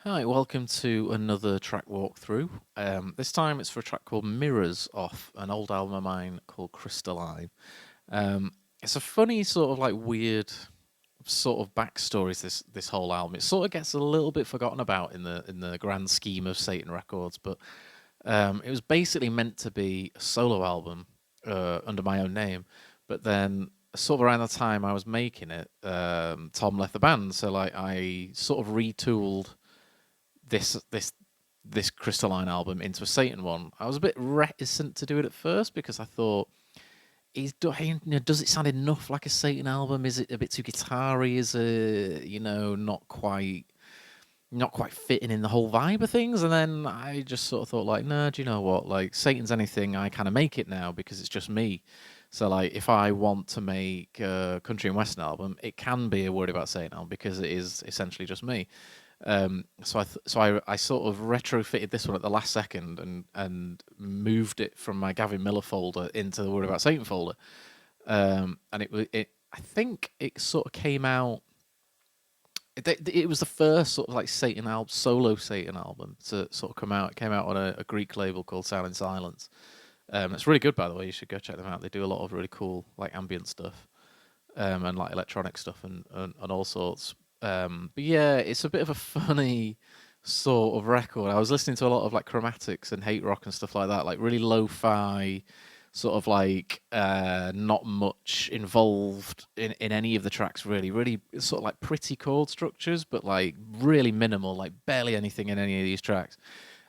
Hi, welcome to another track walkthrough. This time it's for a track called Mirrors off an old album of mine called Crystalline. Um, it's a funny sort of like weird sort of backstory to this whole album. It sort of gets a little bit forgotten about in the grand scheme of Satan Records, but it was basically meant to be a solo album under my own name. But then sort of around the time I was making it, Tom left the band, so like I sort of retooled this this this Crystalline album into a Satan one. I was a bit reticent to do it at first because I thought, does it sound enough like a Satan album? Is it a bit too guitar-y? Is it, not quite fitting in the whole vibe of things? And then I just sort of thought, like, no, do you know what? Like, Satan's anything, I kind of make it now because it's just me. So, like, if I want to make a country and western album, it can be a Worried About Satan album because it is essentially just me. So I sort of retrofitted this one at the last second and moved it from my Gavin Miller folder into the Word About Satan folder. And it I think it sort of came out. It was the first sort of like Satan album, solo Satan album to sort of come out. It came out on a Greek label called Sound in Silence. It's really good, by the way. You should go check them out. They do a lot of really cool like ambient stuff, and like electronic stuff and all sorts. But yeah, it's a bit of a funny sort of record. I was listening to a lot of like chromatics and hate rock and stuff like that, like really lo-fi, sort of like not much involved in any of the tracks really. Really sort of like pretty chord structures, but like really minimal, like barely anything in any of these tracks.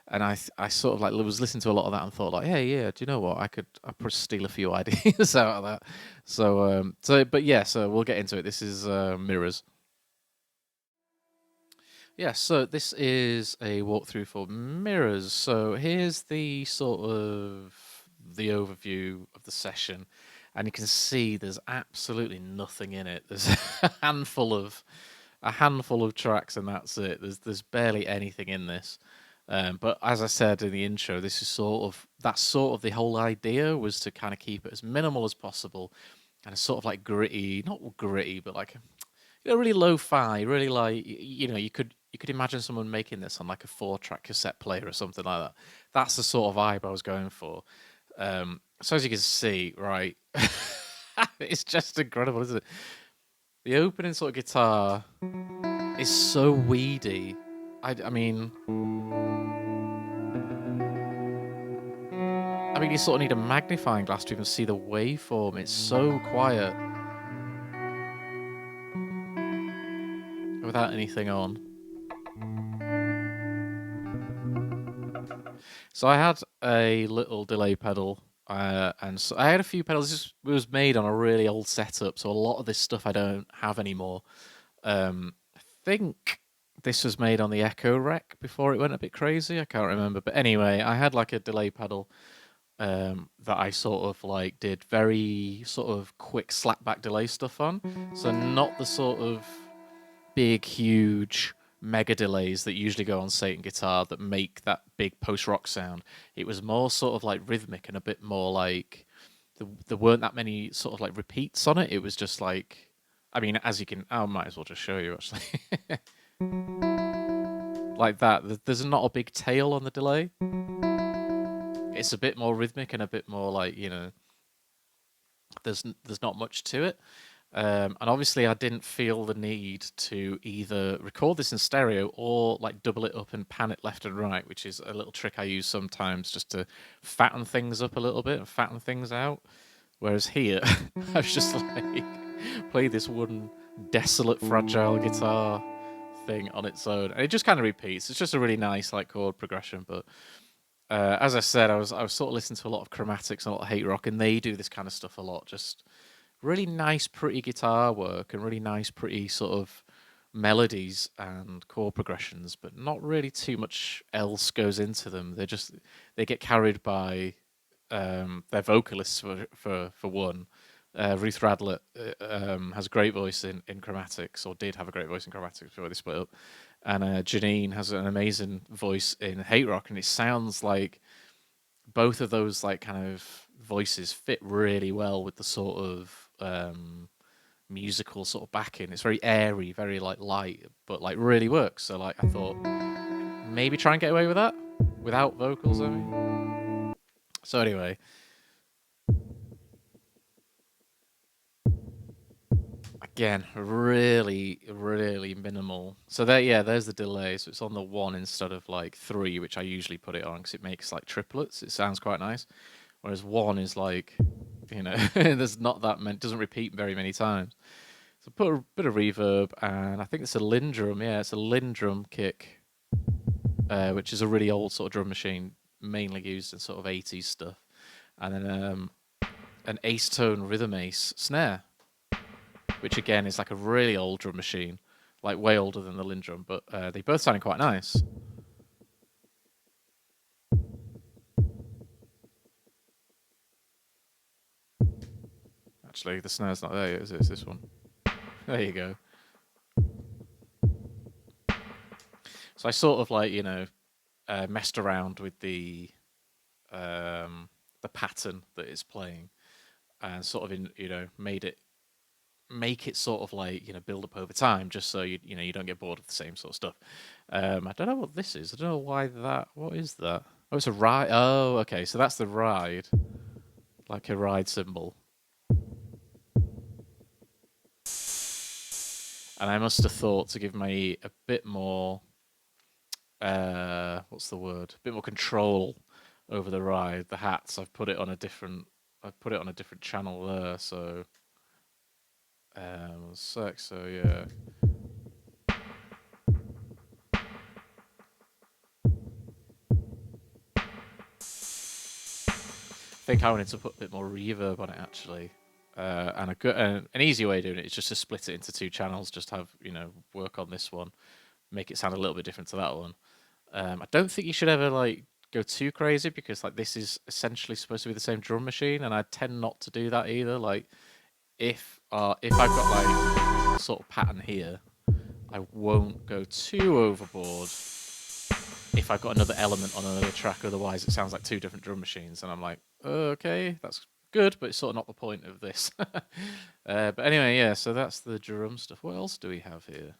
And I sort of like was listening to a lot of that and thought like, hey, yeah, do you know what? I could steal a few ideas out of that. But yeah, so we'll get into it. This is Mirrors. Yeah, so this is a walkthrough for Mirrors. So here's the sort of the overview of the session, and you can see there's absolutely nothing in it. There's a handful of tracks, and that's it. There's barely anything in this. But as I said in the intro, this is sort of the whole idea was to kind of keep it as minimal as possible, and it's sort of like gritty, not gritty, but like really lo-fi, really like you could imagine someone making this on like a 4-track cassette player or something like that. That's the sort of vibe I was going for. So as you can see, right, it's just incredible, isn't it? The opening sort of guitar is so weedy. I mean, you sort of need a magnifying glass to even see the waveform. It's so quiet without anything on. So I had a little delay pedal, and so I had a few pedals. It was made on a really old setup, so a lot of this stuff I don't have anymore. I think this was made on the Echo Rec before it went a bit crazy. I can't remember, but anyway, I had like a delay pedal that I sort of like did very sort of quick slapback delay stuff on. So not the sort of big, huge mega delays that usually go on Satan guitar that make that big post rock sound. It was more sort of like rhythmic and a bit more like there weren't that many sort of like repeats on it. It was just like, I mean, as you can, I might as well just show you actually. Like that. There's not a big tail on the delay. It's a bit more rhythmic and a bit more like, there's not much to it. And obviously, I didn't feel the need to either record this in stereo or like double it up and pan it left and right, which is a little trick I use sometimes just to fatten things up a little bit and fatten things out. Whereas here, I was just like play this one desolate, fragile guitar thing on its own, and it just kind of repeats. It's just a really nice like chord progression. But as I said, I was sort of listening to a lot of chromatics and a lot of hate rock, and they do this kind of stuff a lot. Just really nice, pretty guitar work and really nice, pretty sort of melodies and chord progressions, but not really too much else goes into them. They get carried by their vocalists for one. Ruth Radlett has a great voice in chromatics, or did have a great voice in chromatics before they split up. And Janine has an amazing voice in hate rock, and it sounds like both of those like kind of voices fit really well with the sort of musical sort of backing. It's very airy, very like light, but like really works. So like I thought maybe try and get away with that without vocals. I mean, so anyway, again, really, really minimal. So there, yeah, there's the delay. So it's on the 1 instead of like 3, which I usually put it on because it makes like triplets. It sounds quite nice. Whereas 1 is like, there's not that many, doesn't repeat very many times. So put a bit of reverb, and I think it's a Lindrum. Yeah, it's a Lindrum kick, which is a really old sort of drum machine, mainly used in sort of 80s stuff. And then an Ace Tone Rhythm Ace snare, which again is like a really old drum machine, like way older than the Lindrum, but they both sounded quite nice. Actually, the snare's not there yet, is it? It's this one. There you go. So I sort of like, messed around with the pattern that it's playing, and sort of make it sort of like build up over time, just so you don't get bored of the same sort of stuff. I don't know what this is. I don't know why that. What is that? Oh, it's a ride. Oh, okay. So that's the ride, like a ride symbol. And I must have thought to give me a bit more. What's the word? A bit more control over the ride. The hats. I've put it on a different. I've put it on a different channel there. So, sec. So yeah. I think I wanted to put a bit more reverb on it actually, and an easy way of doing it is just to split it into 2 channels. Just have work on this one, make it sound a little bit different to that one. I don't think you should ever like go too crazy because like this is essentially supposed to be the same drum machine, and I tend not to do that either. Like if I've got like a sort of pattern here, I won't go too overboard if I've got another element on another track. Otherwise, it sounds like 2 different drum machines, and I'm like, okay, that's good, but it's sort of not the point of this. But anyway, yeah. So that's the drum stuff. What else do we have here?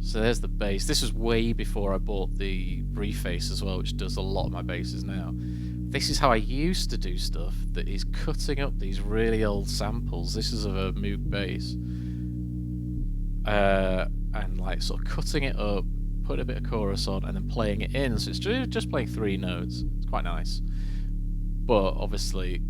So there's the bass. This was way before I bought the Reface as well, which does a lot of my basses now. This is how I used to do stuff, that is cutting up these really old samples. This is of a Moog bass. And like sort of cutting it up, putting a bit of chorus on, and then playing it in. So it's just playing 3 notes. It's quite nice. But obviously,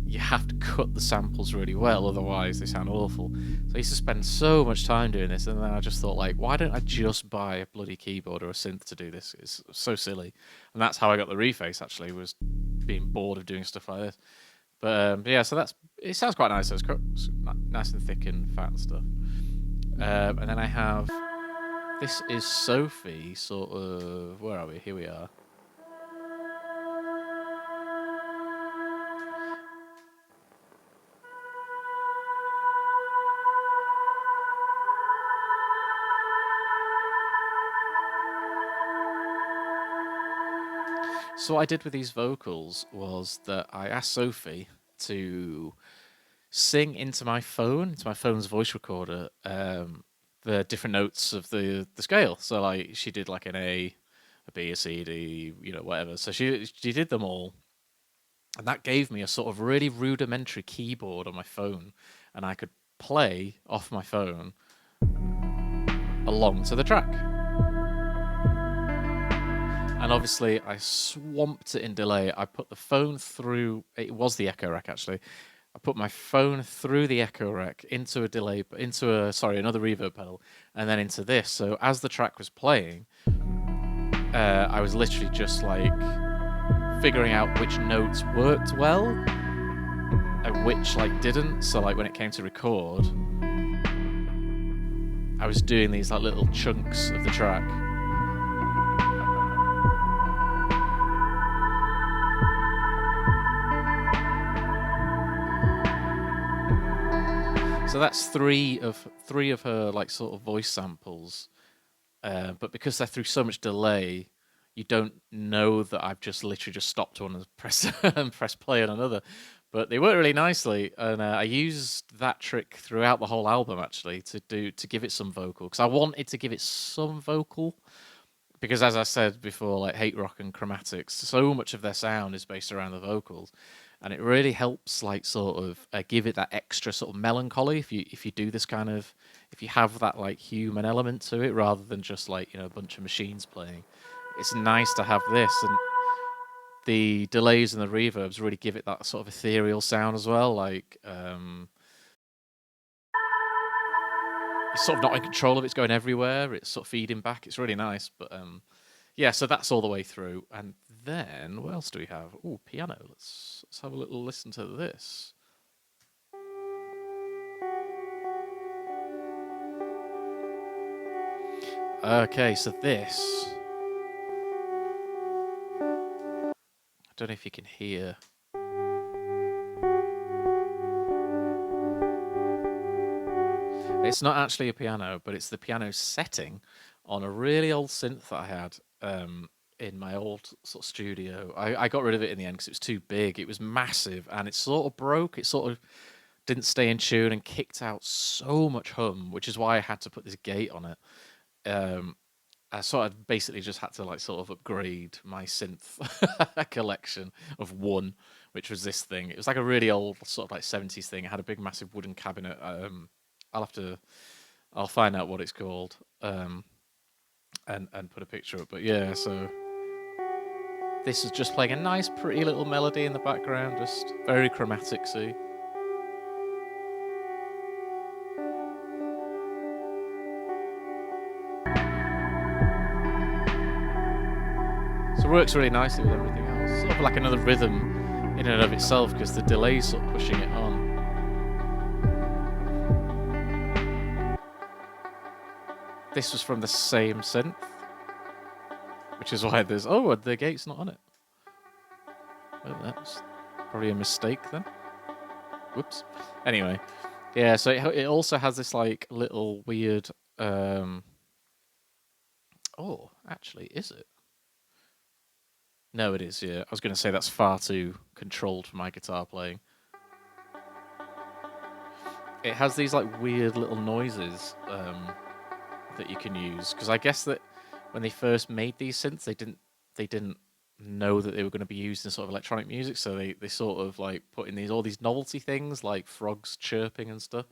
you have to cut the samples really well, otherwise they sound awful. So I used to spend so much time doing this, and then I just thought, like, why don't I just buy a bloody keyboard or a synth to do this? It's so silly. And that's how I got the Reface, actually, was being bored of doing stuff like this. But yeah, so it sounds quite nice. So it's nice and thick and fat and stuff. And then I have, this is Sophie, sort of, where are we? Here we are. So what I did with these vocals was that I asked Sophie to sing into my phone's voice recorder, the different notes of the scale. So like she did like an A, a B, a C, D, whatever. So she did them all, and that gave me a sort of really rudimentary keyboard on my phone, and I could play off my phone along to the track. And obviously, I swamped it in delay. I put the phone through. It was the Echo Rack actually. I put my phone through the Echo Rack into a delay, another reverb pedal, and then into this. So as the track was playing, I was literally just like figuring out which notes worked well and which like didn't. So like when it came to record, I was doing these like little chunks of the track. So that's three of her like sort of voice samples, but because they're through so much delay, you don't know that I've just literally just stopped one and press and press play on another. But they work really nicely, and I used that trick throughout the whole album actually to give it some vocal because I wanted to give it some vocal because as I said before, like Hate Rock and Chromatics, so much of their sound is based around the vocals, and it really helps like sort of give it that extra sort of melancholy if you do this kind of if you have that like human element to it rather than just like a bunch of machines playing. It's nice to have this, and the delays and the reverbs really give it that sort of ethereal sound as well. Like it's sort of not in control of it. It's going everywhere. It's sort of feeding back. It's really nice. But yeah, so that's all the way through. And then what else do we have? Oh, piano. Let's have a little listen to this. Okay, so this. I don't know if you can hear. It's not actually a piano, but it's the piano setting on a really old synth that I had in my old sort of studio. I got rid of it in the end because it was too big. It was massive and it sort of broke. It sort of didn't stay in tune and kicked out so much hum, which is why I had to put this gate on it. I sort of basically just had to like sort of upgrade my synth collection of one, which was this thing. It was like a really old sort of like 70s thing. It had a big massive wooden cabinet. I'll find out what it's called and put a picture up. But yeah, so this is just playing a nice, pretty little melody in the background, just very chromatic. See. So it works really nicely with everything else. Sort of like another rhythm in and of itself because the delay's sort of pushing it on. This was from the same synth, which is why there's the gate's not on it. Well, that's probably a mistake then. Whoops. Anyway, yeah. So it also has this like little weird. Oh, actually, is it? No, it is. Yeah, I was going to say that's far too controlled for my guitar playing. It has these like weird little noises that you can use because I guess that when they first made these synths, they didn't know that they were going to be used in sort of electronic music, so they sort of like put in all these novelty things like frogs chirping and stuff,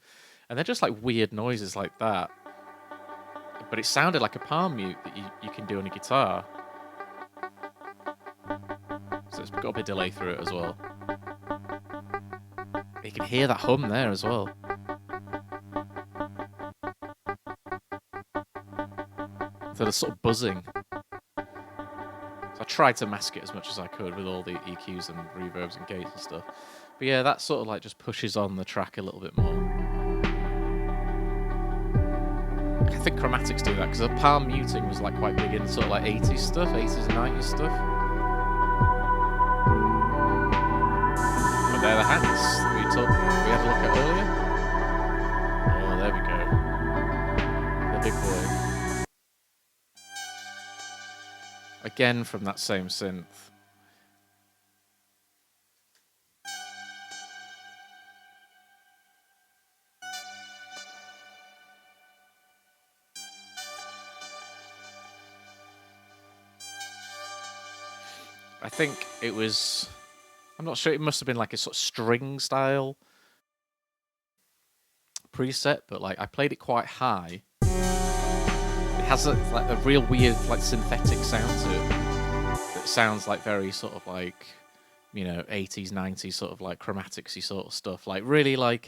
and they're just like weird noises like that. But it sounded like a palm mute that you can do on a guitar, so it's got a bit of delay through it as well. You can hear that hum there as well. So the sort of buzzing. So I tried to mask it as much as I could with all the EQs and reverbs and gates and stuff. But yeah, that sort of like just pushes on the track a little bit more. I think Chromatics do that because the palm muting was like quite big in sort of like 80s stuff, 80s and 90s stuff. But they're the hands that we had a look at earlier. Oh, there we go. The big boy. Again from that same synth. I think it was, I'm not sure, it must have been like a sort of string style preset, but like I played it quite high. It has like a real weird like synthetic sound to it that sounds like very sort of like 80s 90s sort of like chromaticsy sort of stuff, like really like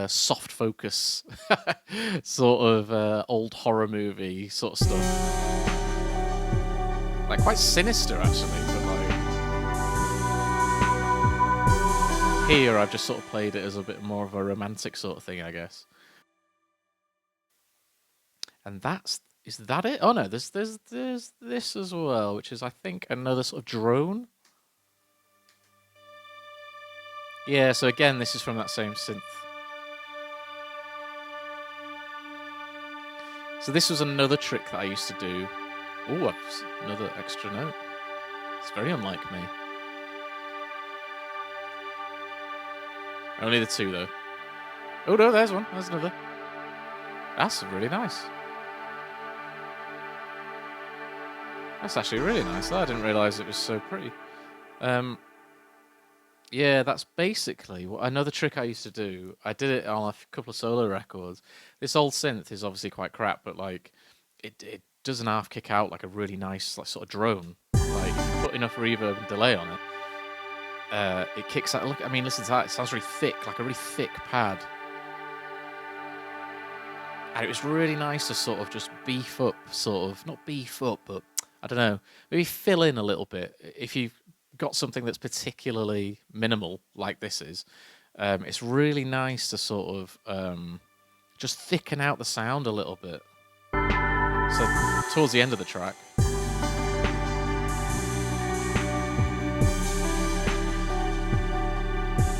soft focus sort of old horror movie sort of stuff, like quite sinister actually. But like here I've just sort of played it as a bit more of a romantic sort of thing, I guess. And is that it? Oh no, there's this as well, which is I think another sort of drone. Yeah, so again, this is from that same synth. So this was another trick that I used to do. Oh, another extra note. It's very unlike me. Only the two though. Oh no, there's one. There's another. That's really nice. That's actually really nice. I didn't realise it was so pretty. Yeah, that's basically another trick I used to do. I did it on a couple of solo records. This old synth is obviously quite crap, but like it does an half kick out like a really nice like sort of drone. Like if you put enough reverb and delay on it, it kicks out. Look, I mean, listen to that. It sounds really thick, like a really thick pad. And it was really nice to sort of just beef up, sort of not beef up, but I don't know, maybe fill in a little bit if you've got something that's particularly minimal like this is. It's really nice to sort of just thicken out the sound a little bit. So towards the end of the track,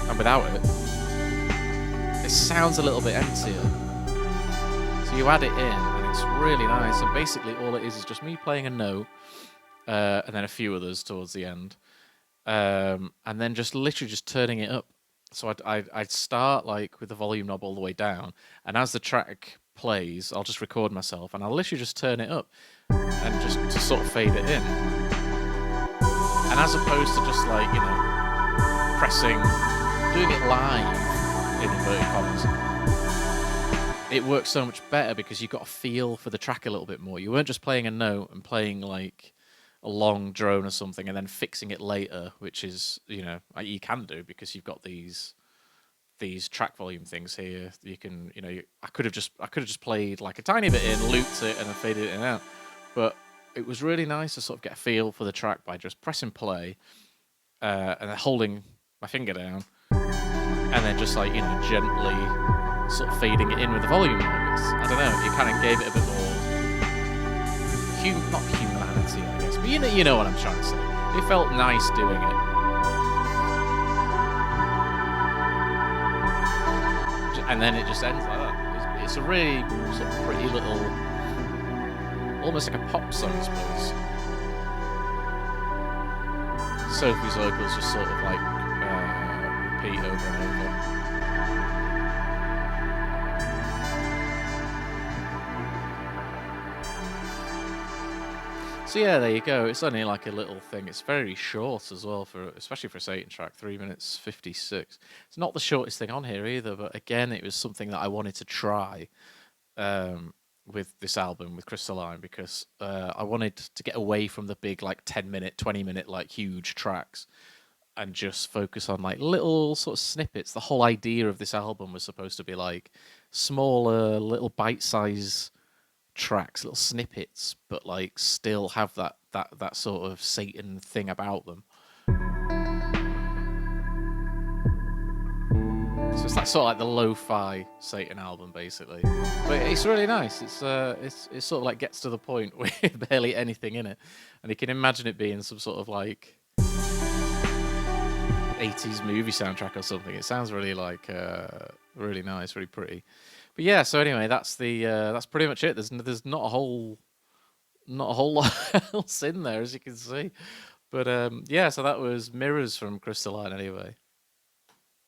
and without it, it sounds a little bit emptier. So you add it in, and it's really nice. And basically, all it is just me playing a note, and then a few others towards the end, and then just literally just turning it up. So I'd start like with the volume knob all the way down, and as the track plays, I'll just record myself, and I'll literally just turn it up, and just to sort of fade it in. And as opposed to just like doing it live in inverted commas, it works so much better because you got a feel for the track a little bit more. You weren't just playing a note and playing like a long drone or something and then fixing it later, which is you can do because you've got these track volume things here. You can I could have just played like a tiny bit in, looped it, and then faded it in and out. But it was really nice to sort of get a feel for the track by just pressing play and then holding my finger down, and then just like gently sort of fading it in with the volume knob. I don't know. It kind of gave it a bit more not humanity, I guess, but you know what I'm trying to say. It felt nice doing it. And then it just ends like that. It's a really sort of pretty little, almost like a pop song, I suppose. Sophie's vocals just sort of like repeat over and over. So yeah, there you go. It's only like a little thing. It's very short as well, especially for a Satan track, 3 minutes 56. It's not the shortest thing on here either, but again, it was something that I wanted to try with this album, with Crystalline, because I wanted to get away from the big like 10-minute, 20-minute like huge tracks and just focus on like little sort of snippets. The whole idea of this album was supposed to be like smaller, little bite-size tracks, little snippets, but like still have that sort of Satan thing about them. So it's like sort of like the lo-fi Satan album, basically. But it's really nice. It's sort of like gets to the point with barely anything in it, and you can imagine it being some sort of like 80s movie soundtrack or something. It sounds really like really nice, really pretty. But yeah, so anyway, that's pretty much it. There's not a whole lot else in there, as you can see. But yeah, so that was Mirrors from Crystalline anyway.